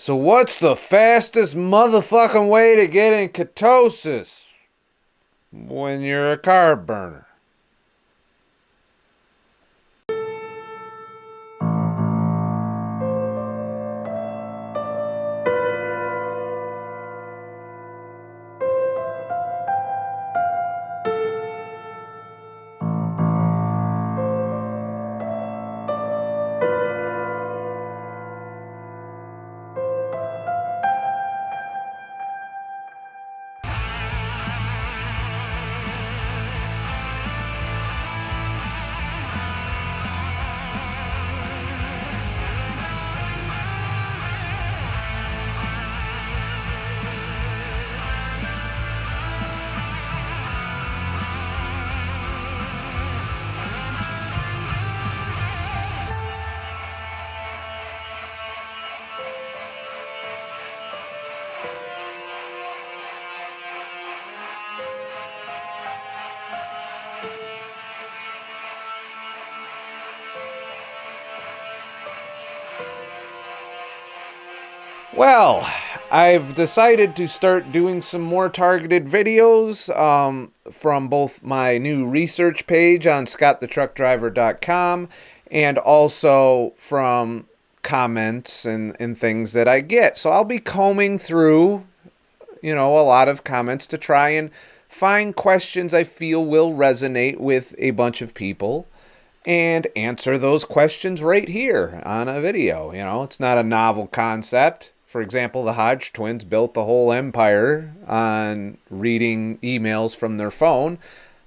So what's the fastest motherfucking way to get in ketosis when you're a carb burner? Well, I've decided to start doing some more targeted videos from both my new research page on ScottTheTruckDriver.com and also from comments and things that I get. So I'll be combing through, a lot of comments to try and find questions I feel will resonate with a bunch of people and answer those questions right here on a video. It's not a novel concept. For example, the Hodge twins built the whole empire on reading emails from their phone.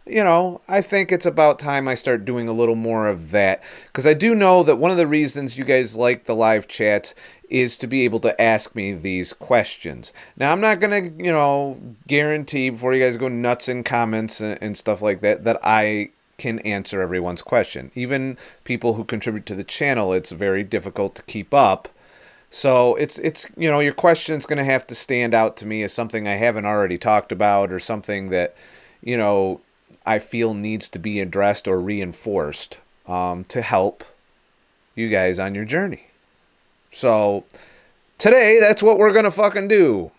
I think it's about time I start doing a little more of that, because I do know that one of the reasons you guys like the live chats is to be able to ask me these questions. Now, I'm not going to, guarantee before you guys go nuts in comments and stuff like that, that I can answer everyone's question. Even people who contribute to the channel, it's very difficult to keep up. So it's your question's going to have to stand out to me as something I haven't already talked about, or something that, I feel needs to be addressed or reinforced to help you guys on your journey. So today, that's what we're going to fucking do.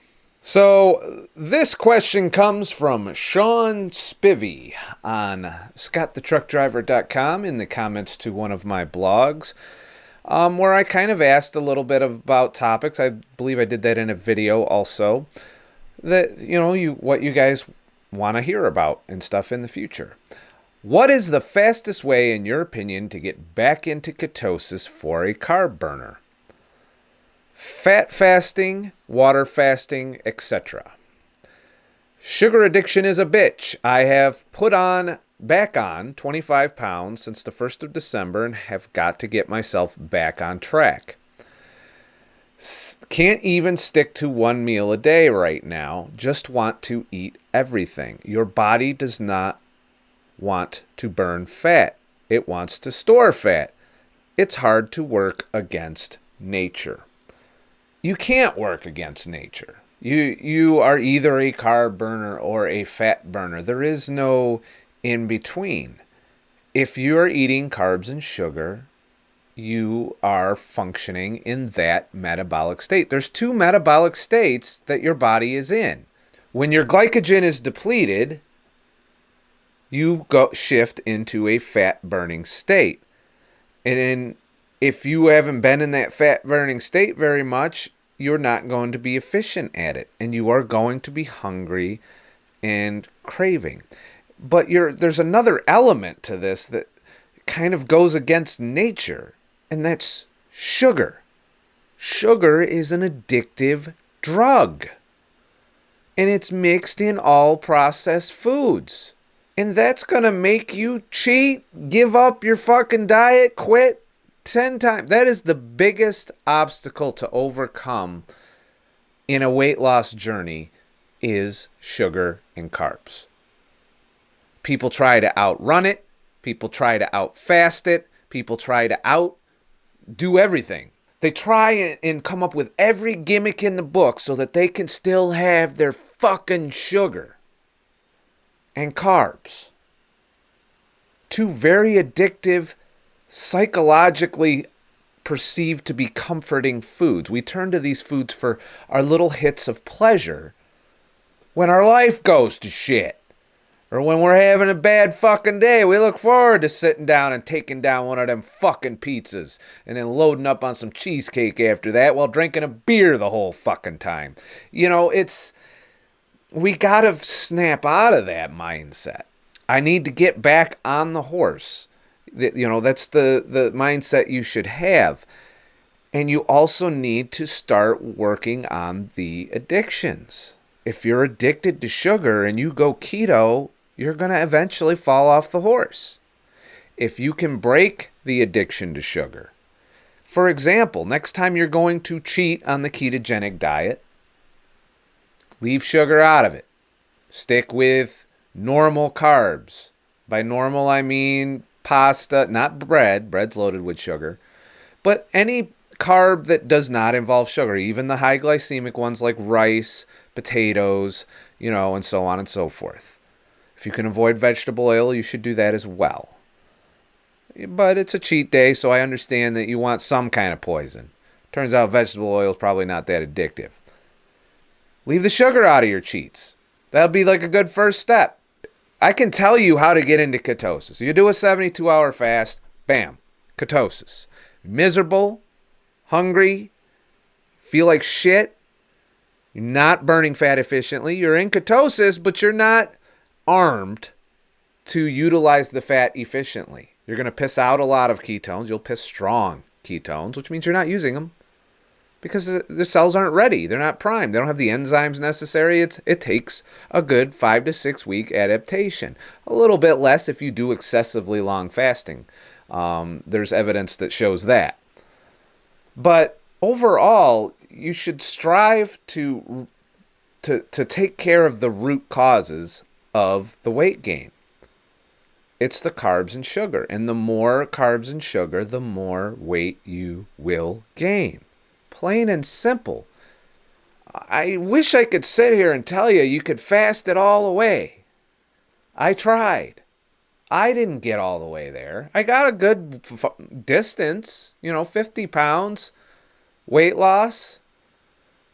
So this question comes from Sean Spivey on ScottTheTruckDriver.com in the comments to one of my blogs, where I kind of asked a little bit about topics. I believe I did that in a video also, that, what you guys want to hear about and stuff in the future. What is the fastest way, in your opinion, to get back into ketosis for a carb burner? Fat fasting, water fasting, etc. Sugar addiction is a bitch. I have put back on 25 pounds since the 1st of December and have got to get myself back on track. Can't even stick to one meal a day right now. Just want to eat everything. Your body does not want to burn fat. It wants to store fat. It's hard to work against nature. You can't work against nature. You are either a carb burner or a fat burner. There is no in between. If you're eating carbs and sugar, you are functioning in that metabolic state. There's two metabolic states that your body is in. When your glycogen is depleted, you shift into a fat burning state. And if you haven't been in that fat burning state very much, you're not going to be efficient at it, and you are going to be hungry and craving. But there's another element to this that kind of goes against nature, and that's sugar. Sugar is an addictive drug, and it's mixed in all processed foods. And that's going to make you cheat, give up your fucking diet, quit 10 times. That is the biggest obstacle to overcome in a weight loss journey, is sugar and carbs. People try to outrun it. People try to outfast it. People try to outdo everything. They try and come up with every gimmick in the book so that they can still have their fucking sugar and carbs. Two very addictive, psychologically perceived to be comforting foods. We turn to these foods for our little hits of pleasure when our life goes to shit. Or when we're having a bad fucking day, we look forward to sitting down and taking down one of them fucking pizzas and then loading up on some cheesecake after that while drinking a beer the whole fucking time. You know, we gotta snap out of that mindset. I need to get back on the horse. You know, that's the mindset you should have. And you also need to start working on the addictions. If you're addicted to sugar and you go keto, you're going to eventually fall off the horse. If you can break the addiction to sugar, for example, next time you're going to cheat on the ketogenic diet, leave sugar out of it. Stick with normal carbs. By normal, I mean pasta, not bread. Bread's loaded with sugar. But any carb that does not involve sugar, even the high glycemic ones like rice, potatoes, you know, and so on and so forth. If you can avoid vegetable oil, you should do that as well. But it's a cheat day, so I understand that you want some kind of poison. Turns out vegetable oil is probably not that addictive. Leave the sugar out of your cheats. That'll be like a good first step. I can tell you how to get into ketosis. You do a 72-hour fast, bam, ketosis. Miserable, hungry, feel like shit. You're not burning fat efficiently. You're in ketosis, but you're not armed to utilize the fat efficiently. You're going to piss out a lot of ketones. You'll piss strong ketones, which means you're not using them because the cells aren't ready. They're not primed. They don't have the enzymes necessary. It takes a good 5 to 6 week adaptation. A little bit less if you do excessively long fasting. There's evidence that shows that. But overall, you should strive to take care of the root causes of the weight gain. It's the carbs and sugar. And the more carbs and sugar, the more weight you will gain. Plain and simple. I wish I could sit here and tell you could fast it all away. I tried. I didn't get all the way there. I got a good distance, 50 pounds weight loss,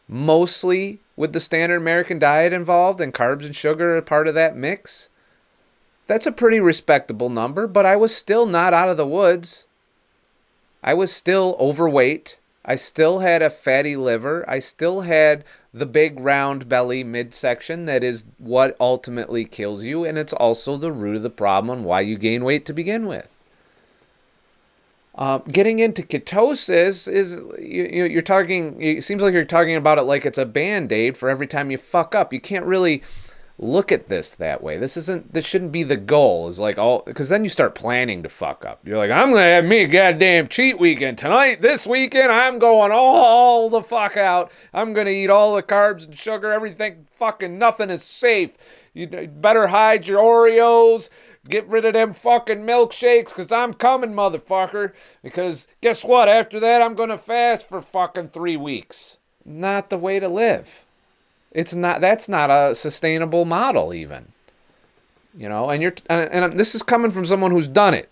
mostly with the standard American diet involved and carbs and sugar are part of that mix. That's a pretty respectable number, but I was still not out of the woods. I was still overweight. I still had a fatty liver. I still had the big round belly midsection that is what ultimately kills you, and it's also the root of the problem on why you gain weight to begin with. Getting into ketosis is you're talking. It seems like you're talking about it like it's a Band-Aid for every time you fuck up. You can't really look at this that way. This shouldn't be the goal. Is like because then you start planning to fuck up. You're like, I'm gonna have me a goddamn cheat weekend tonight. This weekend I'm going all the fuck out. I'm gonna eat all the carbs and sugar. Everything fucking nothing is safe. You better hide your Oreos. Get rid of them fucking milkshakes because I'm coming, motherfucker. Because guess what? After that, I'm going to fast for fucking 3 weeks. Not the way to live. It's not. That's not a sustainable model even. And this is coming from someone who's done it.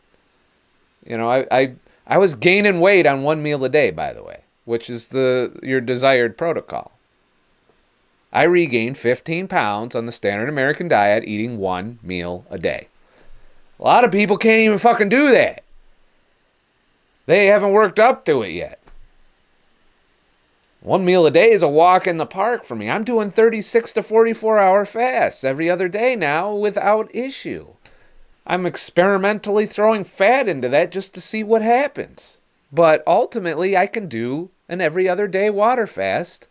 I was gaining weight on 1 meal a day, by the way, which is your desired protocol. I regained 15 pounds on the standard American diet eating 1 meal a day. A lot of people can't even fucking do that. They haven't worked up to it yet. 1 meal a day is a walk in the park for me. I'm doing 36 to 44-hour fasts every other day now without issue. I'm experimentally throwing fat into that just to see what happens. But ultimately, I can do an every other day water fast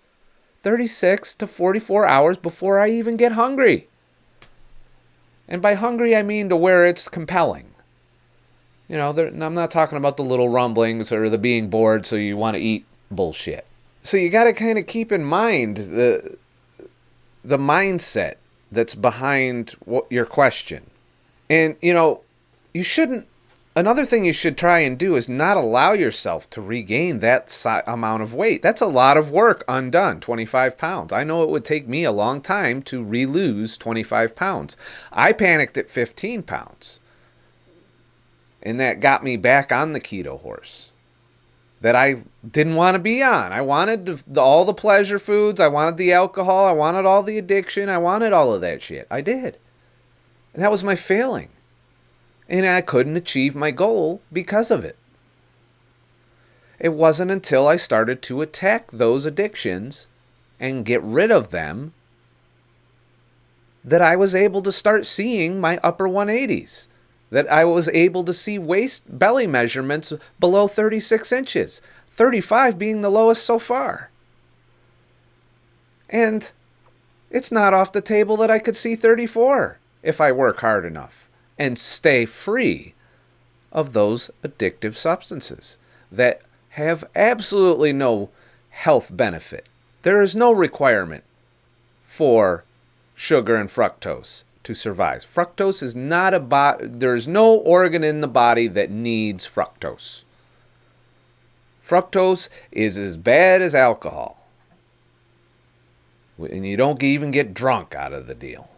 36 to 44 hours before I even get hungry. And by hungry, I mean to where it's compelling. I'm not talking about the little rumblings or the being bored so you want to eat bullshit. So you got to kind of keep in mind the mindset that's behind your question. And, you shouldn't. Another thing you should try and do is not allow yourself to regain that amount of weight. That's a lot of work undone, 25 pounds. I know it would take me a long time to re-lose 25 pounds. I panicked at 15 pounds. And that got me back on the keto horse. that I didn't want to be on. I wanted all the pleasure foods. I wanted the alcohol. I wanted all the addiction. I wanted all of that shit. I did. And that was my failing. And I couldn't achieve my goal because of it. It wasn't until I started to attack those addictions and get rid of them that I was able to start seeing my upper 180s. That I was able to see waist belly measurements below 36 inches, 35 being the lowest so far. And it's not off the table that I could see 34 if I work hard enough and stay free of those addictive substances that have absolutely no health benefit. There is no requirement for sugar and fructose to survive. Fructose is not there's no organ in the body that needs fructose. Fructose is as bad as alcohol. And you don't even get drunk out of the deal.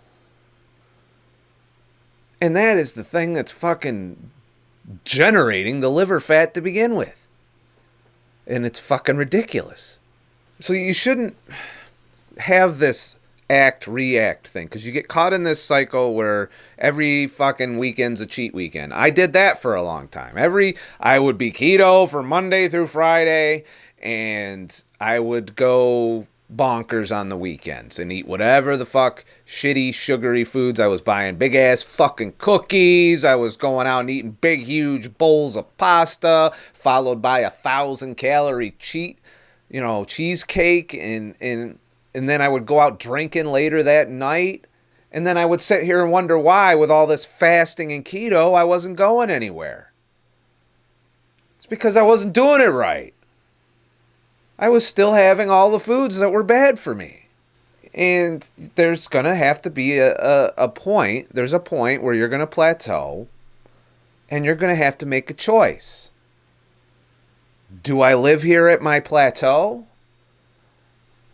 And that is the thing that's fucking generating the liver fat to begin with. And it's fucking ridiculous. So you shouldn't have this act-react thing, because you get caught in this cycle where every fucking weekend's a cheat weekend. I did that for a long time. I would be keto for Monday through Friday, and I would go bonkers on the weekends and eat whatever the fuck shitty sugary foods. I was buying big ass fucking cookies. I was going out and eating big huge bowls of pasta, followed by 1,000-calorie cheesecake, and then I would go out drinking later that night. And then I would sit here and wonder why, with all this fasting and keto, I wasn't going anywhere. It's because I wasn't doing it right. I was still having all the foods that were bad for me. And there's going to have to be a point. There's a point where you're going to plateau. And you're going to have to make a choice. Do I live here at my plateau?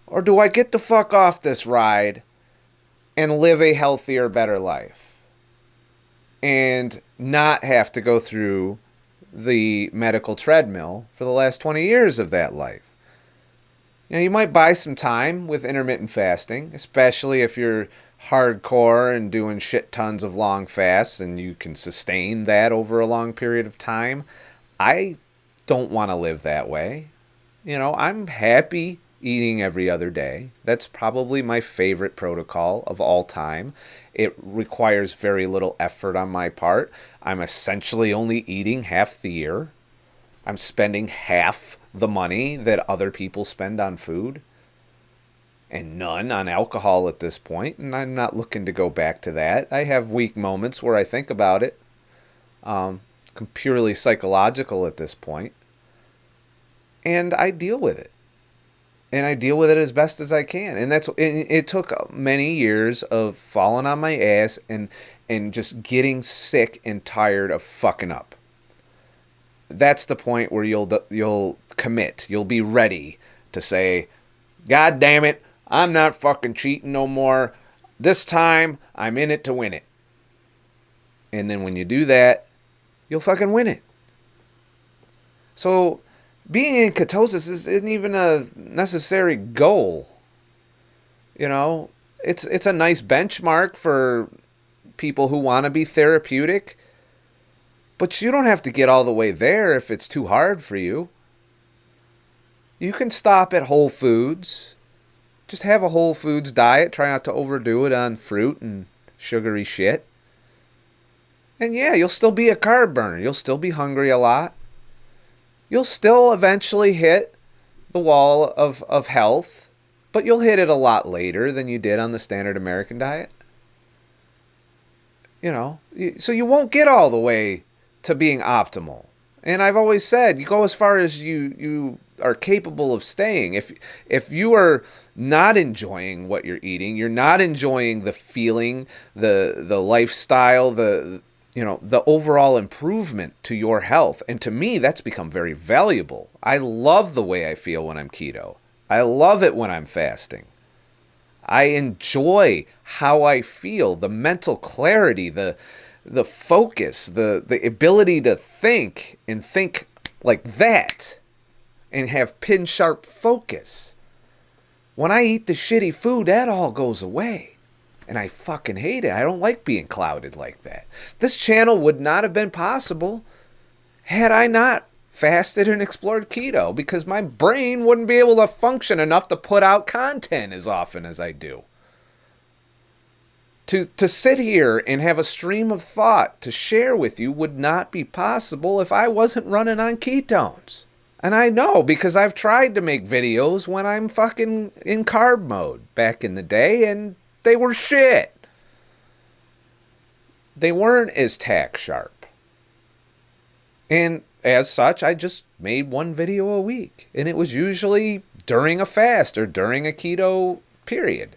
Or do I get the fuck off this ride and live a healthier, better life? And not have to go through the medical treadmill for the last 20 years of that life. You might buy some time with intermittent fasting, especially if you're hardcore and doing shit tons of long fasts and you can sustain that over a long period of time. I don't want to live that way. I'm happy eating every other day. That's probably my favorite protocol of all time. It requires very little effort on my part. I'm essentially only eating half the year. I'm spending half the money that other people spend on food and none on alcohol at this point, and I'm not looking to go back to that. I have weak moments where I think about it. I'm purely psychological at this point, and I deal with it. And I deal with it as best as I can. And it took many years of falling on my ass and just getting sick and tired of fucking up. That's the point where you'll commit. You'll be ready to say, God damn it, I'm not fucking cheating no more. This time, I'm in it to win it. And then when you do that, you'll fucking win it. So being in ketosis isn't even a necessary goal. It's a nice benchmark for people who want to be therapeutic. But you don't have to get all the way there if it's too hard for you. You can stop at Whole Foods. Just have a Whole Foods diet. Try not to overdo it on fruit and sugary shit. And yeah, you'll still be a carb burner. You'll still be hungry a lot. You'll still eventually hit the wall of health, but you'll hit it a lot later than you did on the standard American diet. So you won't get all the way to being optimal. And I've always said, you go as far as you are capable of staying. If you are not enjoying what you're eating, you're not enjoying the feeling, the lifestyle, the overall improvement to your health. And to me, that's become very valuable. I love the way I feel when I'm keto. I love it when I'm fasting. I enjoy how I feel, the mental clarity, the focus, the ability to think and think like that. and have pin sharp focus. When I eat the shitty food, that all goes away. And I fucking hate it. I don't like being clouded like that. This channel would not have been possible had I not fasted and explored keto, because my brain wouldn't be able to function enough to put out content as often as I do. To sit here and have a stream of thought to share with you would not be possible if I wasn't running on ketones. And I know, because I've tried to make videos when I'm fucking in carb mode back in the day, and they were shit. They weren't as tack sharp. And as such, I just made one video a week. And it was usually during a fast or during a keto period.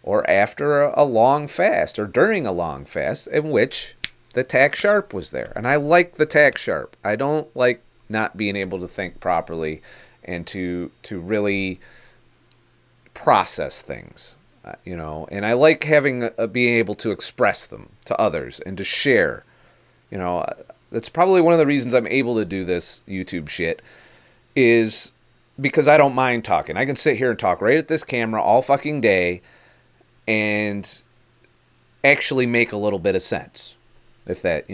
Or after a long fast or during a long fast, in which the tack sharp was there. And I like the tack sharp. I don't like not being able to think properly and to really process things. And I like having being able to express them to others and to share. That's probably one of the reasons I'm able to do this YouTube shit, is because I don't mind talking. I can sit here and talk right at this camera all fucking day and actually make a little bit of sense, if that,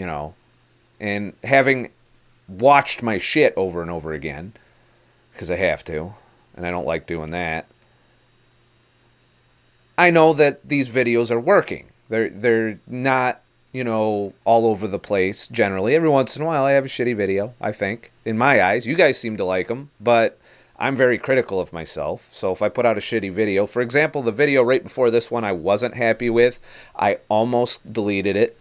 and having watched my shit over and over again, because I have to, and I don't like doing that, I know that these videos are working. They're not, all over the place generally. Every once in a while I have a shitty video, I think, in my eyes. You guys seem to like them, but I'm very critical of myself. So if I put out a shitty video, for example, the video right before this one I wasn't happy with, I almost deleted it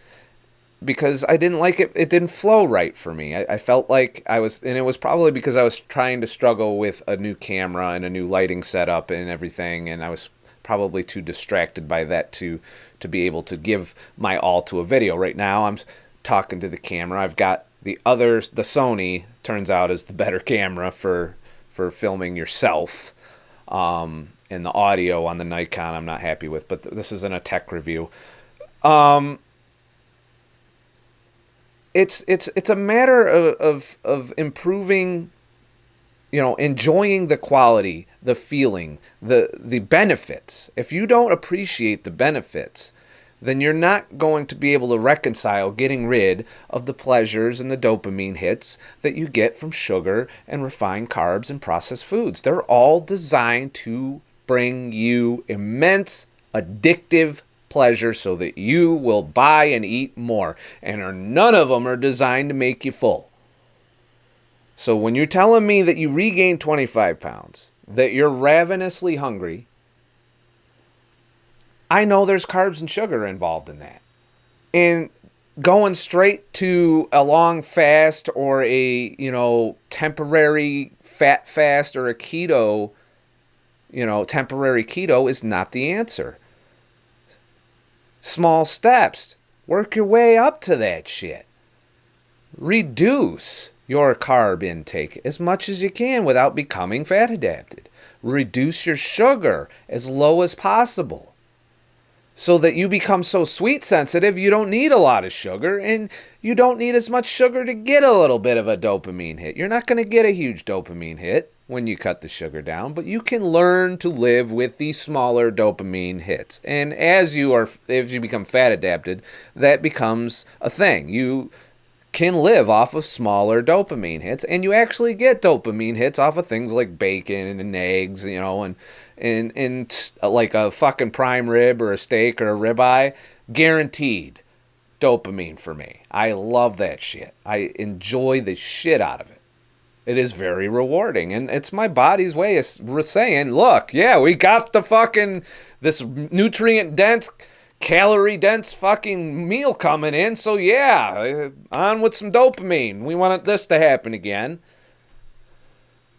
because I didn't like it. It didn't flow right for me. I felt like and it was probably because I was trying to struggle with a new camera and a new lighting setup and everything, and I was probably too distracted by that to be able to give my all to a video. Right now I'm talking to the camera. I've got the Sony, turns out, is the better camera for filming yourself. And the audio on the Nikon I'm not happy with, but this isn't a tech review. It's a matter of improving, enjoying the quality, the feeling, the benefits. If you don't appreciate the benefits, then you're not going to be able to reconcile getting rid of the pleasures and the dopamine hits that you get from sugar and refined carbs and processed foods. They're all designed to bring you immense addictive pleasure so that you will buy and eat more. And none of them are designed to make you full. So when you're telling me that you regained 25 pounds, that you're ravenously hungry, I know there's carbs and sugar involved in that. And going straight to a long fast or a, temporary fat fast or a keto, temporary keto is not the answer. Small steps. Work your way up to that shit. Reduce your carb intake as much as you can without becoming fat adapted. Reduce your sugar as low as possible, so that you become so sweet sensitive you don't need a lot of sugar, and you don't need as much sugar to get a little bit of a dopamine hit. You're not going to get a huge dopamine hit when you cut the sugar down, but you can learn to live with these smaller dopamine hits. And as you become fat adapted, that becomes a thing. You can live off of smaller dopamine hits, and you actually get dopamine hits off of things like bacon and eggs, and like a fucking prime rib or a steak or a ribeye. Guaranteed dopamine for me. I love that shit. I enjoy the shit out of it. It is very rewarding, and it's my body's way of saying, look, yeah, we got this nutrient-dense, calorie-dense fucking meal coming in, so yeah, on with some dopamine. We want this to happen again.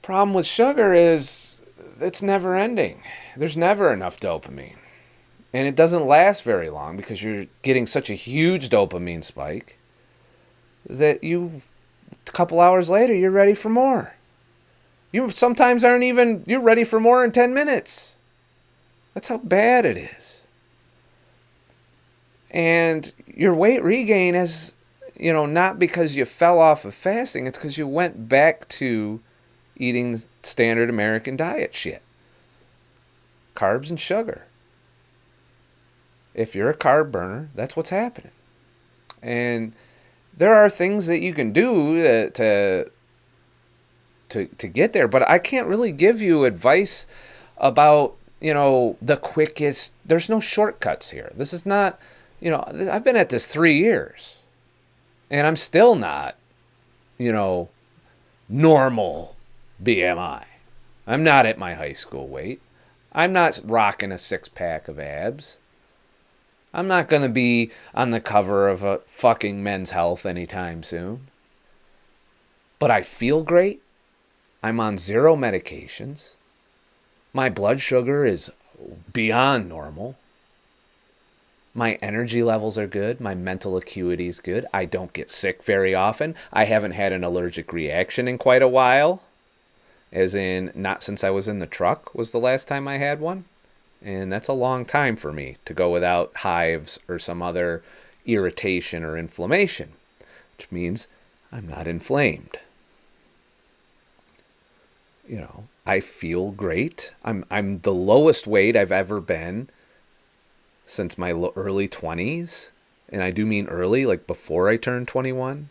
Problem with sugar is it's never ending. There's never enough dopamine. And it doesn't last very long because you're getting such a huge dopamine spike that a couple hours later, you're ready for more. You sometimes you're ready for more in 10 minutes. That's how bad it is. And your weight regain is, not because you fell off of fasting. It's because you went back to eating standard American diet shit. Carbs and sugar. If you're a carb burner, that's what's happening. And there are things that you can do to get there, but I can't really give you advice about, the quickest. There's no shortcuts here. This is not, I've been at this 3 years and I'm still not, normal BMI. I'm not at my high school weight. I'm not rocking a 6-pack of abs. I'm not going to be on the cover of a fucking Men's Health anytime soon. But I feel great. I'm on 0 medications. My blood sugar is beyond normal. My energy levels are good. My mental acuity is good. I don't get sick very often. I haven't had an allergic reaction in quite a while. As in, not since I was in the truck was the last time I had one. And that's a long time for me to go without hives or some other irritation or inflammation, which means I'm not inflamed. I feel great. I'm the lowest weight I've ever been since my early 20s. And I do mean early, like before I turned 21.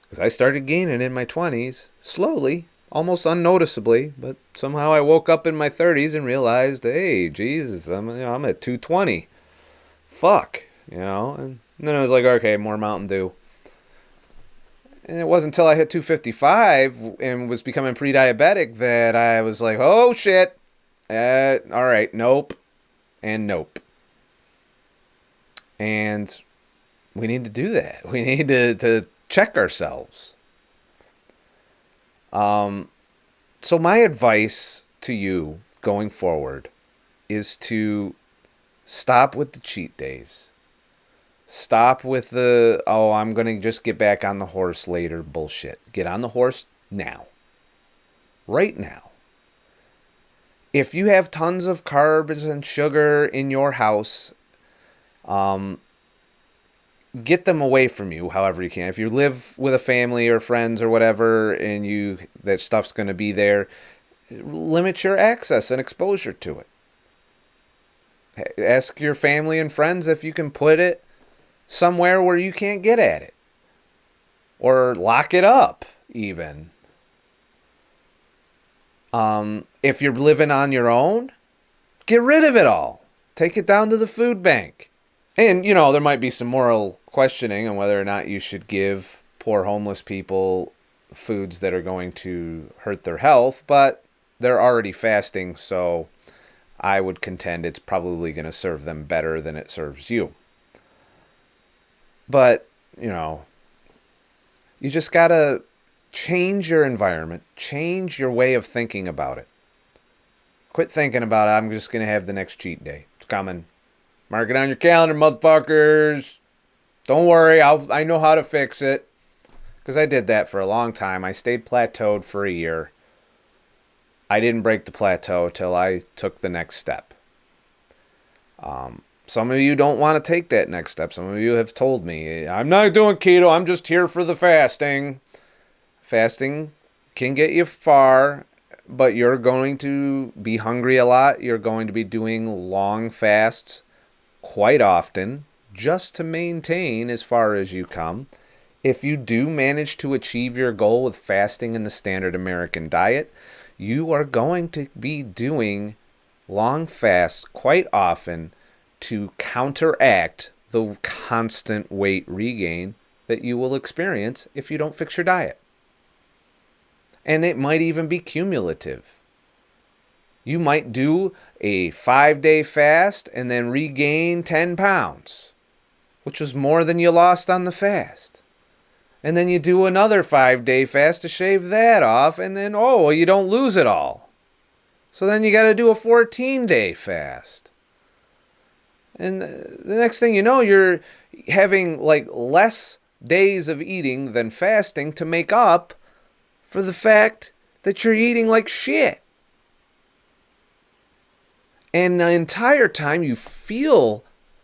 Because I started gaining in my 20s, slowly, almost unnoticeably, but somehow I woke up in my 30s and realized, hey, Jesus, I'm at 220. Fuck, and then I was like, okay, more Mountain Dew. And it wasn't until I hit 255 and was becoming pre-diabetic that I was like, oh, shit. All right, nope, and nope. And we need to do that. We need to check ourselves. So my advice to you going forward is to stop with the cheat days. Stop with the, I'm going to just get back on the horse later bullshit. Get on the horse now. Right now. If you have tons of carbs and sugar in your house, get them away from you however you can. If you live with a family or friends or whatever and that stuff's going to be there, limit your access and exposure to it. Ask your family and friends if you can put it somewhere where you can't get at it. Or lock it up, even. If you're living on your own, get rid of it all. Take it down to the food bank. And, there might be some moral questioning on whether or not you should give poor homeless people foods that are going to hurt their health, but they're already fasting, so I would contend it's probably going to serve them better than it serves you. But, you just got to change your environment, change your way of thinking about it. Quit thinking about it, I'm just going to have the next cheat day. It's coming. Mark it on your calendar, motherfuckers. Don't worry, I know how to fix it. Because I did that for a long time. I stayed plateaued for a year. I didn't break the plateau till I took the next step. Some of you don't want to take that next step. Some of you have told me, I'm not doing keto, I'm just here for the fasting. Fasting can get you far, but you're going to be hungry a lot. You're going to be doing long fasts quite often just to maintain as far as you come. If you do manage to achieve your goal with fasting in the standard American diet, you are going to be doing long fasts quite often to counteract the constant weight regain that you will experience if you don't fix your diet. And it might even be cumulative. You might do a 5-day fast and then regain 10 pounds, which was more than you lost on the fast. And then you do another 5-day fast to shave that off, and then, you don't lose it all. So then you got to do a 14-day fast. And the next thing you know, you're having less days of eating than fasting to make up for the fact that you're eating like shit. And the entire time you feel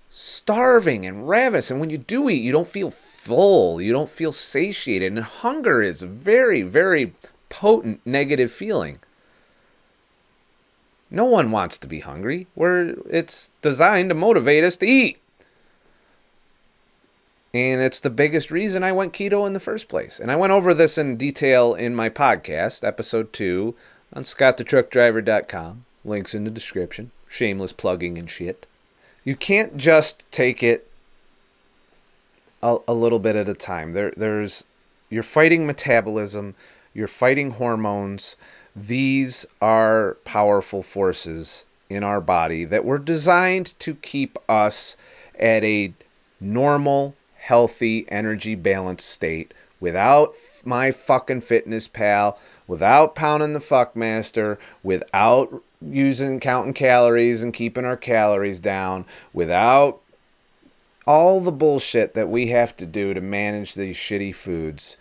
starving and ravenous. And when you do eat, you don't feel full. You don't feel satiated. And hunger is very, very potent negative feeling. No one wants to be hungry. It's designed to motivate us to eat. And it's the biggest reason I went keto in the first place. And I went over this in detail in my podcast, episode 2, on ScottTheTruckDriver.com. Links in the description. Shameless plugging and shit. You can't just take it a little bit at a time. You're fighting metabolism. You're fighting hormones. These are powerful forces in our body that were designed to keep us at a normal, healthy, energy balanced state without my fucking fitness pal, without pounding the fuckmaster, without counting calories and keeping our calories down, without all the bullshit that we have to do to manage these shitty foods.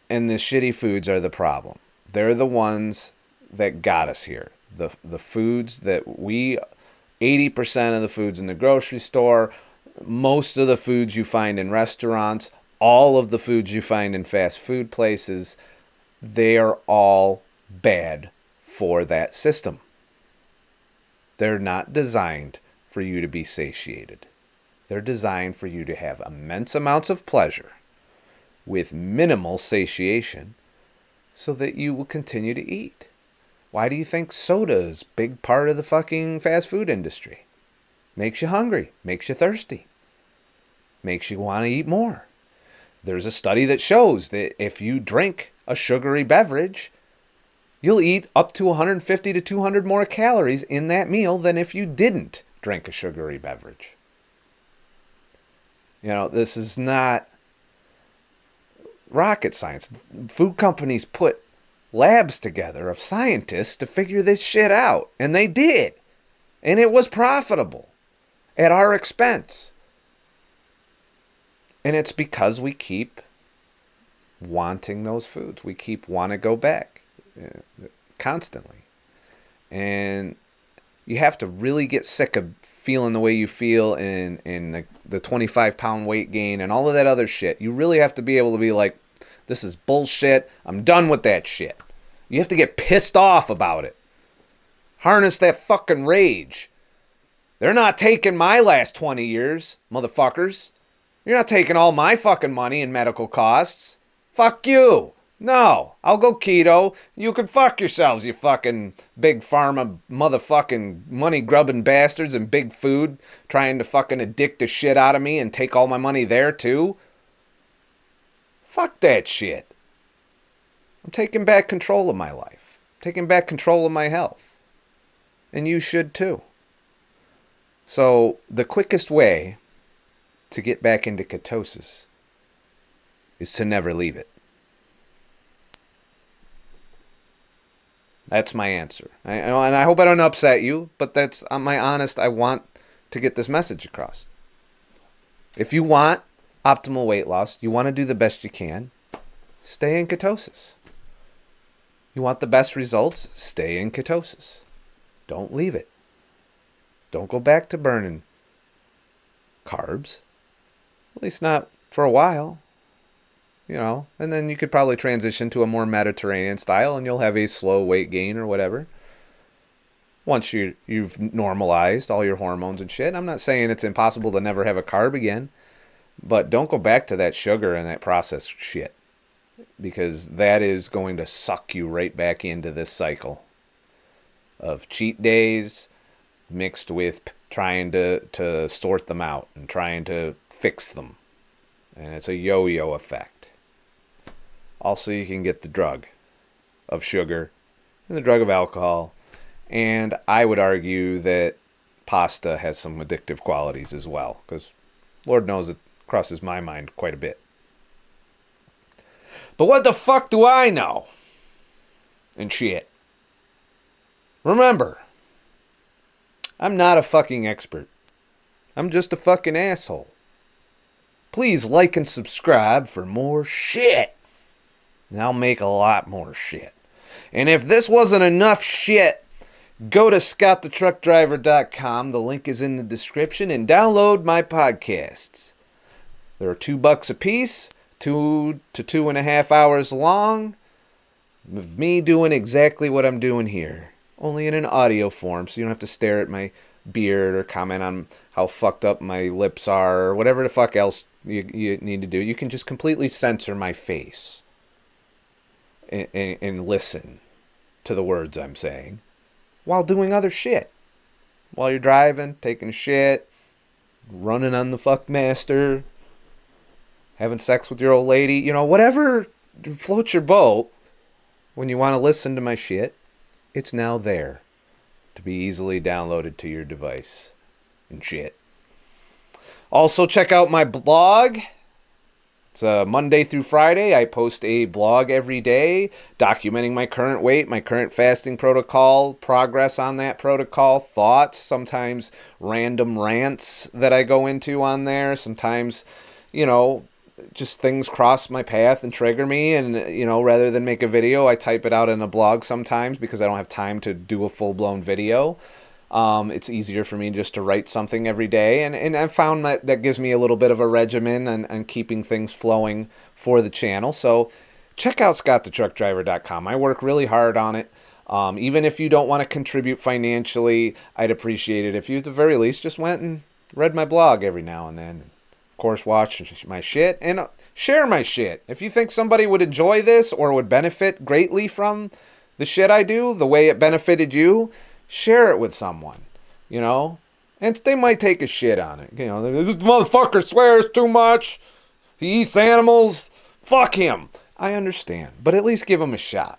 And the shitty foods are the problem. They're the ones that got us here. The foods that 80% of the foods in the grocery store, most of the foods you find in restaurants, all of the foods you find in fast food places, they are all bad for that system. They're not designed for you to be satiated. They're designed for you to have immense amounts of pleasure with minimal satiation so that you will continue to eat. Why do you think soda is a big part of the fucking fast food industry? Makes you hungry, makes you thirsty, makes you want to eat more. There's a study that shows that if you drink a sugary beverage, you'll eat up to 150 to 200 more calories in that meal than if you didn't drink a sugary beverage. You know, this is not rocket science. Food companies put labs together of scientists to figure this shit out. And they did. And it was profitable at our expense. And it's because we keep wanting those foods. We keep want to go back constantly. And you have to really get sick of feeling the way you feel in the 25-pound weight gain and all of that other shit. You really have to be able to be like, this is bullshit. I'm done with that shit. You have to get pissed off about it. Harness that fucking rage. They're not taking my last 20 years, motherfuckers. You're not taking all my fucking money in medical costs. Fuck you. No, I'll go keto. You can fuck yourselves, you fucking big pharma motherfucking money-grubbing bastards and big food trying to fucking addict the shit out of me and take all my money there too. Fuck that shit. I'm taking back control of my life. I'm taking back control of my health. And you should too. So the quickest way to get back into ketosis is to never leave it. That's my answer. And I hope I don't upset you, but that's my honest. I want to get this message across. If you want optimal weight loss, you want to do the best you can, stay in ketosis. You want the best results, stay in ketosis. Don't leave it. Don't go back to burning carbs. At least not for a while. You know, and then you could probably transition to a more Mediterranean style and you'll have a slow weight gain or whatever. Once you've normalized all your hormones and shit. I'm not saying it's impossible to never have a carb again, but don't go back to that sugar and that processed shit, because that is going to suck you right back into this cycle of cheat days mixed with trying to sort them out and trying to fix them. And it's a yo-yo effect. Also, you can get the drug of sugar and the drug of alcohol. And I would argue that pasta has some addictive qualities as well, because Lord knows it crosses my mind quite a bit. But what the fuck do I know? And shit. Remember, I'm not a fucking expert. I'm just a fucking asshole. Please like and subscribe for more shit. And I'll make a lot more shit. And if this wasn't enough shit, go to ScottTheTruckDriver.com. The link is in the description, and download my podcasts. They're $2 a piece, 2 to 2.5 hours long. Of me doing exactly what I'm doing here, only in an audio form, so you don't have to stare at my beard or comment on how fucked up my lips are or whatever the fuck else you need to do. You can just completely censor my face and listen to the words I'm saying while doing other shit. While you're driving, taking a shit, running on the fuck master, having sex with your old lady, you know, whatever floats your boat. When you want to listen to my shit, it's now there to be easily downloaded to your device and shit. Also, check out my blog. It's Monday through Friday. I post a blog every day documenting my current weight, my current fasting protocol, progress on that protocol, thoughts, sometimes random rants that I go into on there. Sometimes, you know, just things cross my path and trigger me, and you know, rather than make a video, I type it out in a blog sometimes because I don't have time to do a full-blown video. It's easier for me just to write something every day, and I've found that gives me a little bit of a regimen and keeping things flowing for the channel. So check out ScottTheTruckDriver.com. I work really hard on it. Even if you don't want to contribute financially, I'd appreciate it if you at the very least just went and read my blog every now and then. Of course, watch my shit and share my shit. If you think somebody would enjoy this or would benefit greatly from the shit I do, the way it benefited you, share it with someone, you know? And they might take a shit on it. You know, this motherfucker swears too much. He eats animals. Fuck him. I understand. But at least give him a shot.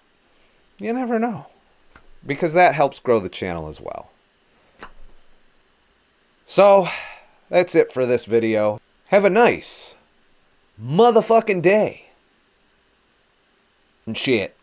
You never know. Because that helps grow the channel as well. So, that's it for this video. Have a nice motherfucking day. And shit.